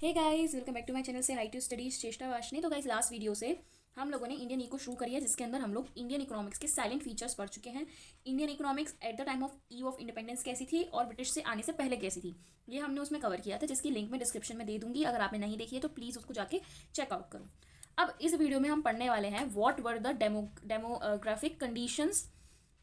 Hey guys, welcome back to my channel say hi to studies Cheshta Varshney. तो guys, last video से हम लोगों ने इंडियन इको शुरू करी है, जिसके अंदर हम लोग इंडियन इकोनॉमिक्स के साइलेंट फीचर्स पढ़ चुके हैं। Indian economics at the time of eve of independence कैसी थी और ब्रिटिश से आने से पहले कैसी थी, ये हमने उसमें कवर किया था, जिसकी लिंक मैं डिस्क्रिप्शन में दे दूंगी। अगर आपने नहीं देखी है तो प्लीज़ उसको जाके चेकआउट करो। अब इस वीडियो में हम पढ़ने वाले हैं what were the demographic conditions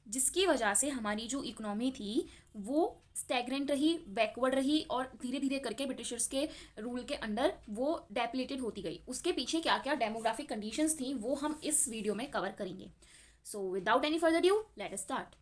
जिसकी वजह से हमारी जो इकोनॉमी थी वो स्टैग्नेंट रही, बैकवर्ड रही और धीरे धीरे करके ब्रिटिशर्स के रूल के अंडर वो डेप्लेटेड होती गई। उसके पीछे क्या क्या डेमोग्राफिक कंडीशंस थी वो हम इस वीडियो में कवर करेंगे। So without any further due let us start.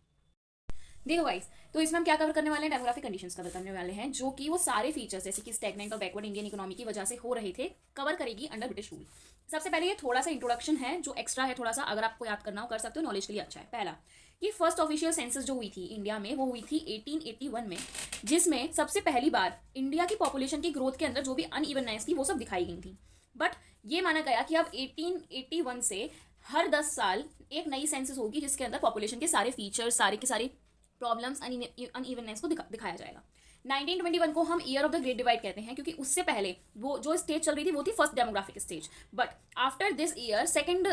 देखो गाइस, तो इसमें हम क्या कवर करने वाले हैं, डेमोग्राफिक कंडीशंस कवर करने वाले हैं, जो कि वो सारे फीचर्स जैसे कि स्टैग्नेंट और बैकवर्ड इंडियन इकोनॉमी की वजह से हो रहे थे, कवर करेगी अंडर ब्रिटिश रूल। सबसे पहले ये थोड़ा सा इंट्रोडक्शन है जो एक्स्ट्रा है, थोड़ा सा अगर आपको याद करना हो कर सकते हो, नॉलेज के लिए अच्छा है। पहला कि फर्स्ट ऑफिशियल सेंसस जो हुई थी इंडिया में वो हुई थी 1881 में, जिसमें सबसे पहली बार इंडिया की पॉपुलेशन की ग्रोथ के अंदर जो भी अनइवननेस थी वो सब दिखाई गई थी। बट ये माना गया कि अब 1881 से हर 10 साल एक नई सेंसस होगी जिसके अंदर पॉपुलेशन के सारे फीचर्स, सारे के सारे प्रॉब्लम्स, अनइवननेस को दिखाया जाएगा। 1921 को हम year of the great divide कहते हैं, क्योंकि उससे पहले वो जो स्टेज चल रही थी वो थी first demographic stage. But after this year second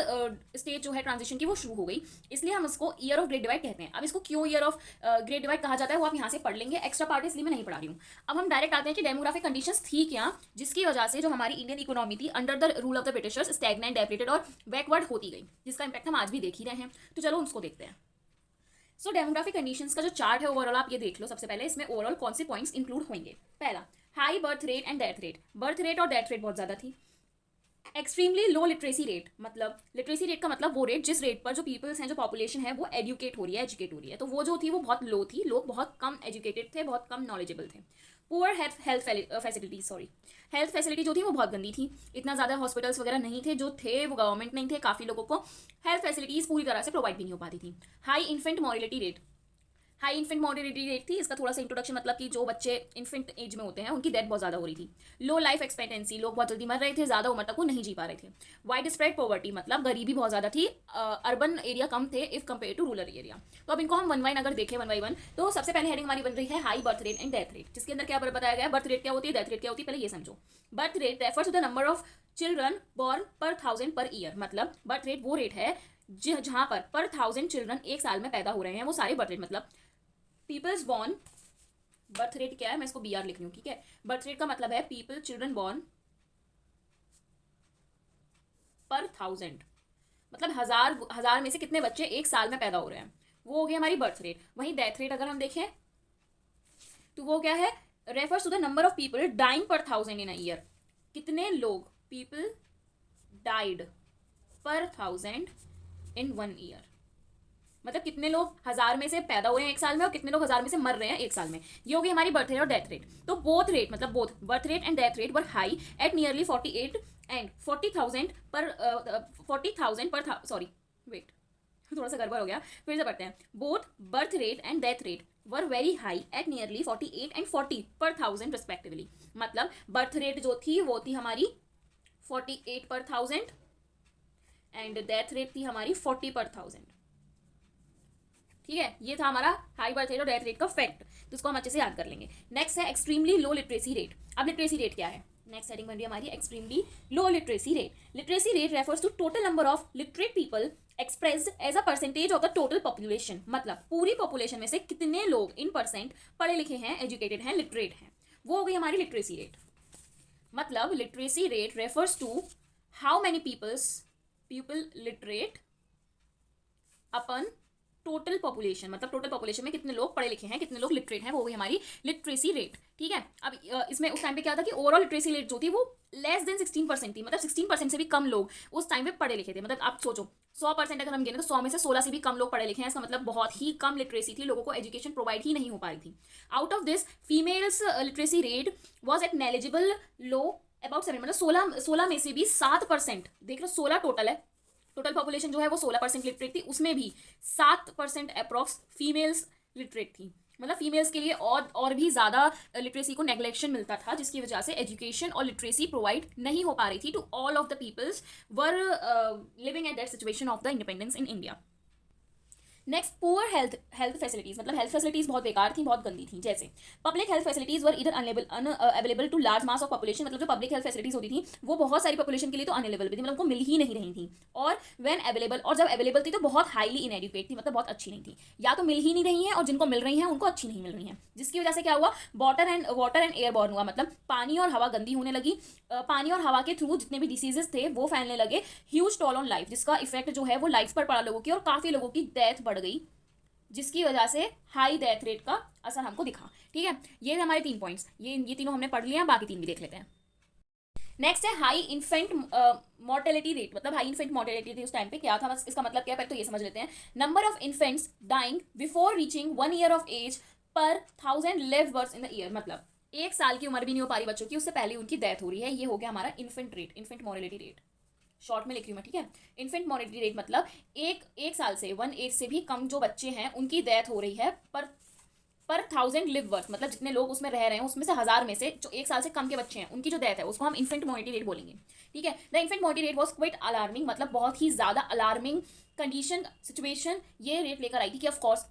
stage जो है ट्रांजिशन की वो शुरू हो गई, इसलिए हम इसको ईयर ऑफ ग्रेट डिवाइड कहते हैं। अब इसको क्यों ईयर ऑफ ग्रेट डिवाइड कहा जाता है वो आप यहाँ से पढ़ लेंगे, एक्स्ट्रा पार्ट इसलिए मैं नहीं पढ़ा रही हूँ। अब हम डायरेक्ट आते हैं कि डेमोग्राफिक कंडीशंस थी क्या जिसकी वजह से जो हमारी इंडियन इकोनॉमी थी under the rule of the Britishers stagnant, depleted और बैकवर्ड होती गई, जिसका इंपैक्ट हम आज भी देख ही रहे हैं। तो चलो उसको देखते हैं। सो डेमोग्राफिक कंडीशंस का जो चार्ट है ओवरऑल आप ये देख लो। सबसे पहले इसमें ओवरऑल कौन से पॉइंट्स इंक्लूड होंगे। पहला, high birth rate and death rate. Birth rate और डेथ रेट बहुत ज़्यादा थी। एक्सट्रीमली लो लिटरेसी रेट, मतलब लिटरेसी रेट का मतलब वो रेट जिस रेट पर जो पीपल्स हैं, जो पॉपुलेशन है वो एजुकेट हो रही है, एजुकेट हो रही है, तो वो जो थी वो बहुत लो थी, लोग बहुत कम एजुकेटेड थे, बहुत कम नॉलेजेबल थे। Poor health facilities, sorry health facility जो थी वो बहुत गंदी थी। इतना ज़्यादा हॉस्पिटल्स वगैरह नहीं थे, जो थे वो गवर्नमेंट नहीं थे, काफ़ी लोगों को हेल्थ फैसिलिटीज़ पूरी तरह से प्रोवाइड भी नहीं हो पाती थी। High infant mortality rate, high infant mortality rate थी। इसका थोड़ा सा इंट्रोडक्शन, मतलब कि जो बच्चे इन्फेंट एज में होते हैं उनकी डेथ बहुत ज़्यादा हो रही थी। लो लाइफ एक्सपेक्टेंसी, लोग बहुत जल्दी मर रहे थे, ज़्यादा उम्र तक वो नहीं जी पा रहे थे। वाइड स्प्रेड पॉवर्टी, मतलब गरीबी बहुत ज़्यादा थी, अर्बन एरिया कम थे if compare to rural area. तो अब इनको हम वन बाइन अगर देखें, वन बाई वन, तो सबसे पहले हेडिंग हमारी बन रही है high birth rate and death rate, जिसके अंदर क्या बताया गया, बर्थ रेट क्या होती है, डेथ रेट क्या होती है, पहले ये समझो। Birth rate refers to the number of children born per 1000 per year, मतलब बर्थ रेट वो रेट है जहाँ पर 1000 चिल्ड्रन एक साल में पैदा हो रहे हैं, वो सारे बर्थ रेट। मतलब पीपल्स बॉर्न, बर्थ रेट क्या है, मैं इसको BR लिख रही हूँ, ठीक है। बर्थ रेट का मतलब है पीपल, चिल्ड्रन बॉर्न पर 1000, मतलब हजार में से कितने बच्चे एक साल में पैदा हो रहे हैं, वो हो गई हमारी बर्थ रेट। वहीं डेथ रेट अगर हम देखें तो वो क्या है, refers to the number of people dying per 1000 in a year. कितने लोग, पीपल डाइड पर 1000 इन 1 ईयर, मतलब कितने लोग हजार में से पैदा हुए हैं एक साल में और कितने लोग हजार में से मर रहे हैं एक साल में। ये होगी हमारी बर्थ रेट और डेथ रेट। तो बोथ रेट, मतलब both birth rate and death rate were high at nearly 48 and 40,000 पर 40,000 पर, सॉरी वेट थोड़ा सा गड़बड़ हो गया, फिर से पढ़ते हैं। Both birth rate and death rate were very high at nearly 48 and 40 पर 1000 रिस्पेक्टिवली। मतलब बर्थ रेट जो थी वो थी हमारी 48 पर 1000 एंड डेथ रेट थी हमारी 40 पर 1000, ठीक है। ये था हमारा हाई बर्थ रेट और डेथ रेट का फैक्ट, तो इसको हम अच्छे से याद कर लेंगे। नेक्स्ट है एक्सट्रीमली लो लिटरेसी रेट। अब लिटरेसी रेट क्या है, नेक्स्ट हेडिंग बन रही है हमारी extremely low literacy rate. Literacy rate refers to total number of literate people expressed as a percentage of the total population, मतलब पूरी पॉपुलेशन में से कितने लोग इन परसेंट पढ़े लिखे हैं, एजुकेटेड हैं, लिटरेट हैं, वो हो गई हमारी लिटरेसी रेट। मतलब literacy rate refers to how many people literate upon total population, मतलब टोटल पॉपुलेशन में कितने लोग पढ़े लिखे हैं, कितने लोग लिटरेट हैं, वो होगी हमारी लिटरेसी रेट, ठीक है। अब इसमें उस टाइम पे क्या था कि ओवरऑल लिटरेसी रेट जो थी वो लेस देन 16% थी, मतलब 16% से भी कम लोग उस टाइम पे पढ़े लिखे थे। मतलब आप सोचो 100% अगर हम गिने तो 100 में से 16 से भी कम लोग पढ़े लिखे हैं, इसका मतलब बहुत ही कम लिटरेसी थी, लोगों को एजुकेशन प्रोवाइड ही नहीं हो पा रही थी। Out of this females literacy rate was at negligible low about 7, मतलब 16 में से भी 7%, देख लो 16 टोटल है, टोटल पॉपुलेशन जो है वो 16% लिटरेट थी, उसमें भी 7% अप्रॉक्स फीमेल्स लिटरेट थी। मतलब फीमेल्स के लिए और भी ज़्यादा लिटरेसी को नेग्लेक्शन मिलता था, जिसकी वजह से एजुकेशन और लिटरेसी प्रोवाइड नहीं हो पा रही थी to all of the peoples were living at that situation of the independence in India. Next poor health facilities, मतलब हेल्थ फैसिलिटीज बहुत बेकार थी, बहुत गंदी थी। जैसे public health facilities were either unavailable to large mass of population, मतलब जो पब्लिक हेल्थ फैसिलिटीज होती थी वो बहुत सारी पॉपुलेशन के लिए तो अनअवेलेबल भी थी, मतलब उनको मिल ही नहीं रही थी। और व्हेन अवेलेबल, और जब अवेलेबल थी तो बहुत हाईली इनएडिक्वेट थी, मतलब बहुत अच्छी नहीं थी, या तो मिल ही नहीं रही है और जिनको मिल रही हैं उनको अच्छी नहीं मिल रही हैं, जिसकी वजह से क्या हुआ, वाटर एंड एयर बॉर्न हुआ, मतलब पानी और हवा गंदी होने लगी। पानी और हवा के थ्रू जितने भी डिसीजेस थे वो फैलने लगे। ह्यूज टॉल ऑन लाइफ, जिसका इफेक्ट जो है वो लाइफ पर पड़ा लोगों की, और काफी लोगों की डेथ बढ़ गई, जिसकी वजह से हाई डेथ रेट का असर हमको दिखा। ठीक है, ये हमारे 3 पॉइंट्स, ये तीनों हमने पढ़ लिया, बाकी 3 भी देख लेते हैं। नेक्स्ट है हाई इन्फेंट मॉर्टेलिटी रेट, मतलब हाई इन्फेंट मॉर्टेलिटी थी उस टाइम पे, क्या था, बस इसका मतलब क्या है पहले तो ये समझ लेते हैं। Number of infants dying before reaching 1 year of age per 1000 live births in the year, मतलब 1 साल की उम्र भी नहीं हो पा रही बच्चों की, उससे पहले उनकी डेथ हो रही है। ये हो गया हमारा infant rate, infant mortality rate, short में लिख रही हूँ मैं, ठीक है। इन्फेंट मॉर्टेलिटी रेट मतलब एक साल से 1 एज से भी कम जो बच्चे हैं उनकी डेथ हो रही है पर 1000 लिव बर्थ, मतलब जितने लोग उसमें रह रहे हैं उसमें से 1000 में से जो 1 साल से कम के बच्चे हैं उनकी जो डेथ है उसको हम इन्फेंट मॉर्टेलिटी रेट बोलेंगे। ठीक है, the infant mortality rate was quite alarming, मतलब बहुत ही ज्यादा अलार्मिंग कंडीशन सिचुएशन ये रेट लेकर आई थी कि ऑफकोर्स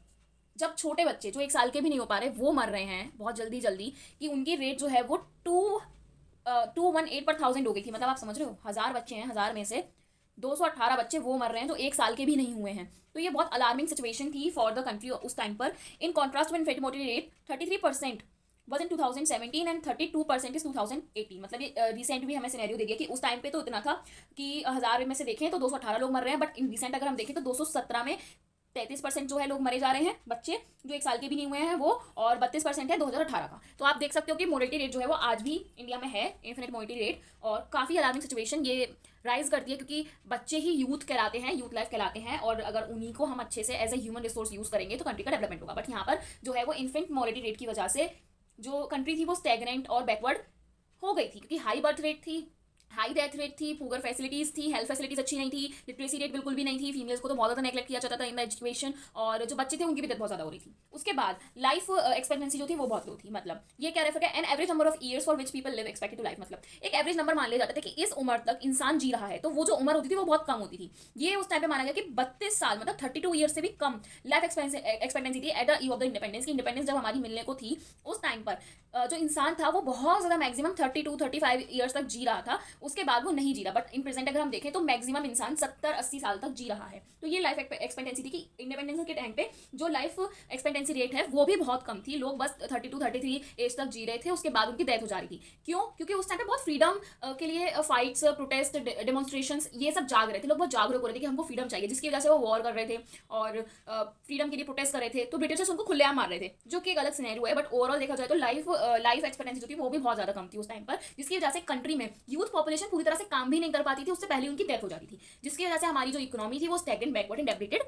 जब छोटे बच्चे जो 1 साल के भी नहीं हो पा रहे वो मर रहे हैं बहुत जल्दी जल्दी, कि उनकी रेट जो है वो 218 पर 1000 हो गई थी, मतलब आप समझ रहे हो, 1000 बच्चे हैं, 1000 में से 218 बच्चे वो मर रहे हैं जो 1 साल के भी नहीं हुए हैं। तो ये बहुत अलार्मिंग सिचुएशन थी फॉर द कंट्री उस टाइम पर। इन कॉन्ट्रास्ट में infant mortality rate 33% was in 2017 and 32% is 2018, मतलब ये रिसेंट भी हमें सिनेरियो देगी कि उस टाइम पे तो इतना था कि 1000 में से देखें तो 218 लोग मर रहे हैं, बट इन रिसेंट अगर हम देखें तो 217 में 33% जो है लोग मरे जा रहे हैं बच्चे जो 1 साल के भी नहीं हुए हैं वो, और 32% है 2018 का। तो आप देख सकते हो कि मोर्टेलिटी रेट जो है वो आज भी इंडिया में है, इन्फिनिट मोर्टेलिटी रेट, और काफ़ी अलार्मिंग सिचुएशन ये राइज करती है, क्योंकि बच्चे ही यूथ कहलाते हैं, यूथ लाइफ कहलाते हैं, और अगर उन्हीं को हम अच्छे से as a human resource use करेंगे तो कंट्री का डेवलपमेंट होगा। बट यहाँ पर जो है वो इन्फेंट मोर्टेलिटी रेट की वजह से जो कंट्री थी वो स्टैग्नेंट और बैकवर्ड हो गई थी, क्योंकि हाई बर्थ रेट थी, हाई डेथ रेट थी, पुअर फैसिलिटीज थी, हेल्थ फैसिलिटीज अच्छी नहीं थी, लिटरेसी रेट बिल्कुल भी नहीं थी, फीमेल्स को तो बहुत ज़्यादा नेगलेक्ट किया जाता था इन द एजुकेशन, और जो बच्चे थे उनकी भी डेथ बहुत ज़्यादा हो रही थी। उसके बाद लाइफ एक्सपेक्टेंसी जो थी वो बहुत लो थी, मतलब ये क्या रेफर है, an average number of years for which people live expected to life, मतलब एक एवरेज नंबर मान लिया जाता था कि इस उम्र तक इंसान जी रहा है, तो वो जो उम्र होती थी वो बहुत कम होती थी। ये उस टाइम पे माना गया कि 32 साल, मतलब 32 ईयर्स से भी कम लाइफ एक्सपेक्टेंसी थी at the eve of the independence, की इंडिपेंडेंस जब हमारी मिलने को थी उस टाइम पर जो इंसान था वो बहुत ज़्यादा मैक्सिमम 32-35 ईयर्स तक जी रहा था, उसके बाद वो नहीं जी रहा। बट इन प्रेजेंट अगर हम देखें तो मैक्सिमम इंसान 70-80 साल तक जी रहा है। तो ये लाइफ एक्सपेक्टेंसी थी कि इंडिपेंडेंस के टाइम पे जो लाइफ एक्सपेक्टेंसी रेट है वो भी बहुत कम थी, लोग बस 32-33 एज तक जी रहे थे, उसके बाद उनकी डेथ हो जा रही थी। क्यों? क्योंकि उस टाइम पे बहुत फ्रीडम के लिए फाइट्स, प्रोटेस्ट, डेमोन्स्ट्रेशंस ये सब जाग रहे थे, लोग बहुत जागरूक हो रहे थे कि हमको फ्रीडम चाहिए, जिसकी वजह से वो वॉर कर रहे थे और फ्रीडम के लिए प्रोटेस्ट कर रहे थे। तो ब्रिटिशर्स उनको खुलेआम मार रहे थे, जो कि एक अलग सिनेरियो है। बट ओवरऑल देखा जाए तो लाइफ एक्सपेक्टेंसी जो थी वो भी बहुत ज्यादा कम थी उस टाइम पर, जिसकी वजह से कंट्री में यूथ पॉपुलेशन पूरी तरह से काम भी नहीं कर पाती थी, उससे पहले उनकी डेथ हो जाती थी, जिसकी वजह से हमारी जो इकोनॉमी थी वो स्टैग्नेंट, बैकवर्ड एंड डेप्लीटेड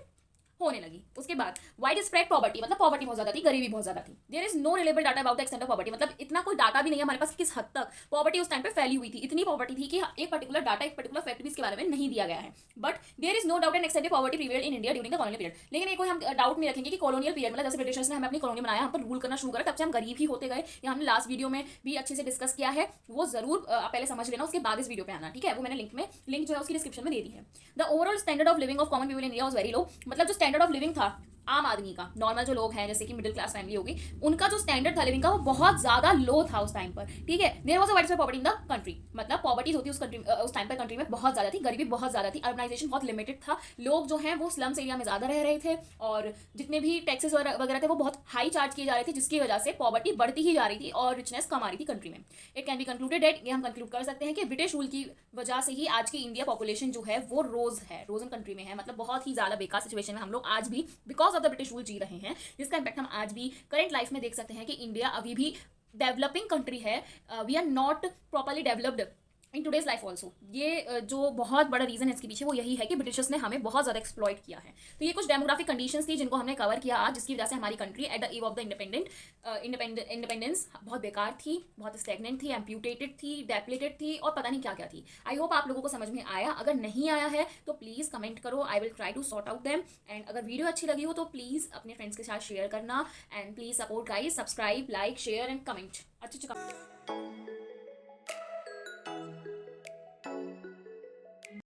होने लगी। उसके बाद वाइड स्प्रेड पॉवर्टी, मतलब पॉवर्टी बहुत ज्यादा थी, गरीबी बहुत ज्यादा थी। There is no reliable data about the extent of poverty, मतलब इतना कोई डाटा भी नहीं है हमारे पास किस हद तक पॉवर्टी उस टाइम पे फैली हुई थी। इतनी पॉवर्टी थी कि एक पर्टिकुलर डाटा, एक पर्टिकुलर फैक्ट भी इसके बारे में नहीं दिया गया है। But there is no doubt and extended poverty prevailed in India during the colonial period. लेकिन एक कोई हम डाउट नहीं रखेंगे कि कॉलोनियल पीरियड, मतलब जैसे ब्रिटिशर्स ने हमें अपनी कॉलोनी बनाया, हम पर रूल करना शुरू करा, तब से हम गरीब ही होते गए। ये हमने लास्ट वीडियो में भी अच्छे से डिस्कस किया है, वो जरूर पहले समझ लेना, उसके बाद इस वीडियो पे आना, ठीक है। वो मैंने लिंक जो है उसकी डिस्क्रिप्शन में दे दी है। The overall standard of living of common people in India was very low, मतलब जो स्टैंडर्ड ऑफ लिविंग था आम आदमी का, नॉर्मल जो लोग हैं जैसे कि मिडिल क्लास फैमिली होगी, उनका जो स्टैंडर्ड था लिविंग का वो बहुत ज्यादा लो था उस टाइम पर, ठीक है। There was a wide spread poverty in the country, मतलब पॉवर्टी होती उस टाइम पर कंट्री में बहुत ज्यादा थी, गरीबी बहुत ज्यादा थी, अर्बनाइजेशन बहुत लिमिटेड था, लोग जो हैं वो स्लम्स एरिया में ज्यादा रह रहे थे, और जितने भी टैक्सेस वगैरह थे वो बहुत हाई चार्ज किए जा रहे थे, जिसकी वजह से पॉवर्टी बढ़ती ही जा रही थी और रिचनेस कम आ रही थी कंट्री में। It can be concluded that, ये हम कंक्लूड कर सकते हैं कि ब्रिटिश रूल की वजह से ही आज की इंडिया पॉपुलेशन जो है वो रोजन कंट्री में है, मतलब बहुत ही ज्यादा बेकार सिचुएशन में हम लोग आज भी because of the British rule जी रहे हैं, जिसका इंपैक्ट हम आज भी करंट लाइफ में देख सकते हैं कि इंडिया अभी भी डेवलपिंग कंट्री है, we are not properly developed in today's life also. ये जो बहुत बड़ा रीजन है इसके पीछे वो यही है कि ब्रिटिशर्स ने हमें बहुत ज्यादा एक्सप्लॉइट किया है। तो ये कुछ डेमोग्राफिक कंडीशंस थी जिनको हमने कवर किया आज, जिसकी वजह से हमारी country at the eve of the independence बहुत बेकार थी, बहुत स्टैग्नेंट थी, एम्प्यूटेटेड थी, डेप्लेटेड थी, और पता नहीं क्या क्या थी। आई होप आप लोगों को समझ में आया। अगर नहीं आया है तो प्लीज कमेंट करो, I will try to sort out them. And अगर वीडियो अच्छी लगी हो तो प्लीज अपने फ्रेंड्स के साथ शेयर करना, and please support guys, subscribe, like, share and comment. अच्छा